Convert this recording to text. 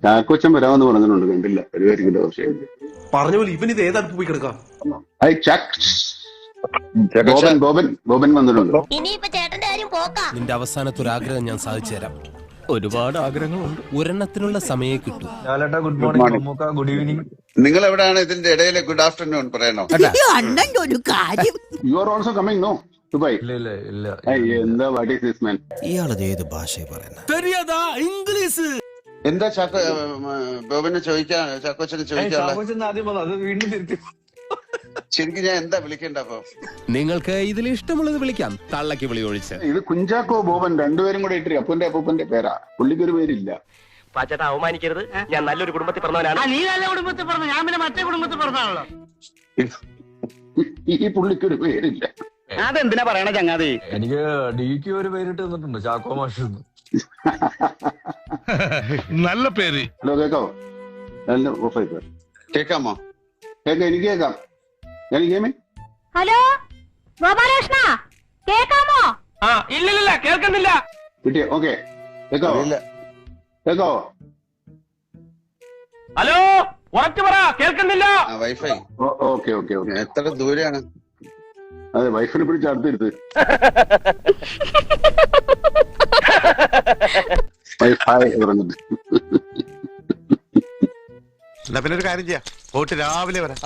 ചാക്കോച്ചൻ വരാമെന്ന് പറഞ്ഞിട്ടുണ്ട്, കണ്ടില്ല. വരുമായിരിക്കും പക്ഷേ. പറഞ്ഞ പോലെ ഇവൻ ഇത് ഏതടുപ്പ് പോയി കിടക്കാം. ബോബൻ വന്നിട്ടുണ്ട്. ഇനിയിപ്പോ ചേട്ടന്റെ കാര്യം പോക്കാ. നിന്റെ അവസാനത്തെ ഒരു ആഗ്രഹം ഞാൻ സാധിച്ചു തരാം. ഒരുപാട് ആഗ്രഹങ്ങളുണ്ട്, ഒരെണ്ണത്തിനുള്ള സമയം കിട്ടും. Good morning, good evening. നിങ്ങൾ എവിടെയാണ് ഇതിന്റെ ഇടയിൽ ഗുഡ് ആഫ്റ്റർനൂൺ പറയണോ? അണ്ണന്റെ ഒരു കാര്യം. You are also coming no Dubai? ഇല്ല. എന്താ വാട്ട് ഈസ് ദിസ് മാൻ? ഇയാളത് ഏത് ഭാഷയെ പറയുന്നത്? ഇംഗ്ലീഷ്. എന്താ ചാക്കോ ബോബനെ ചോദിക്കാൻ, ചാക്കോച്ചനെ ചോദിക്കാനുള്ള? ആദ്യം അത് വീണ്ടും തിരുത്തി. ശരിക്കും ഞാൻ എന്താ വിളിക്കണ്ട അപ്പൊ? നിങ്ങൾക്ക് ഇതിൽ ഇഷ്ടമുള്ളത് വിളിക്കാം, തള്ളക്ക് വിളി ഒഴിച്ച്. ഇത് കുഞ്ചാക്കോ ബോബൻ രണ്ടുപേരും കൂടെ ഇട്ട് അപ്പൂപ്പന്റെ പേരാ. പുള്ളിക്കൊരു പേരില്ല. പാച്ചേട്ടാ അവമാനിക്കരുത്, ഞാൻ നല്ലൊരു കുടുംബത്തിൽ പറഞ്ഞവനാണ്. നീ നല്ല കുടുംബത്തിൽ പറഞ്ഞു, ഞാൻ പിന്നെ മറ്റേ കുടുംബത്തിൽ പറഞ്ഞാണല്ലോ. ഈ പുള്ളിക്കൊരു പേരില്ല. അതെന്തിനാ പറയണ ചങ്ങാതി? എനിക്ക് ഡിക്ക് ഒരു പേരിട്ട് തന്നിട്ടുണ്ട്, ചാക്കോ മാഷ്. നല്ല പേര്. ഹലോ, കേക്കാവോ? നല്ല ഓഫായി പോയി. കേക്കാമോ? കേക്കാം, എനിക്ക് കേക്കാം. ഹലോ ഗോപാലകൃഷ്ണ, കേക്കാമോ? ഇല്ലില്ല കേൾക്കുന്നില്ല. കിട്ടിയോ? ഓക്കെ, കേക്കാവോ? കേക്കാവോ? ഹലോ ഉറച്ചു പറ, കേൾക്കുന്നില്ല. വൈഫൈ. Okay okay okay. എത്ര ദൂരെയാണ്? അതെ, വൈഫിനെ പിടിച്ച് അടുത്തിരുത്ത്. വൈഫൈ പറഞ്ഞിട്ട്. എന്നാ പിന്നെ ഒരു കാര്യം ചെയ്യാം, പോയിട്ട് രാവിലെ വരാം.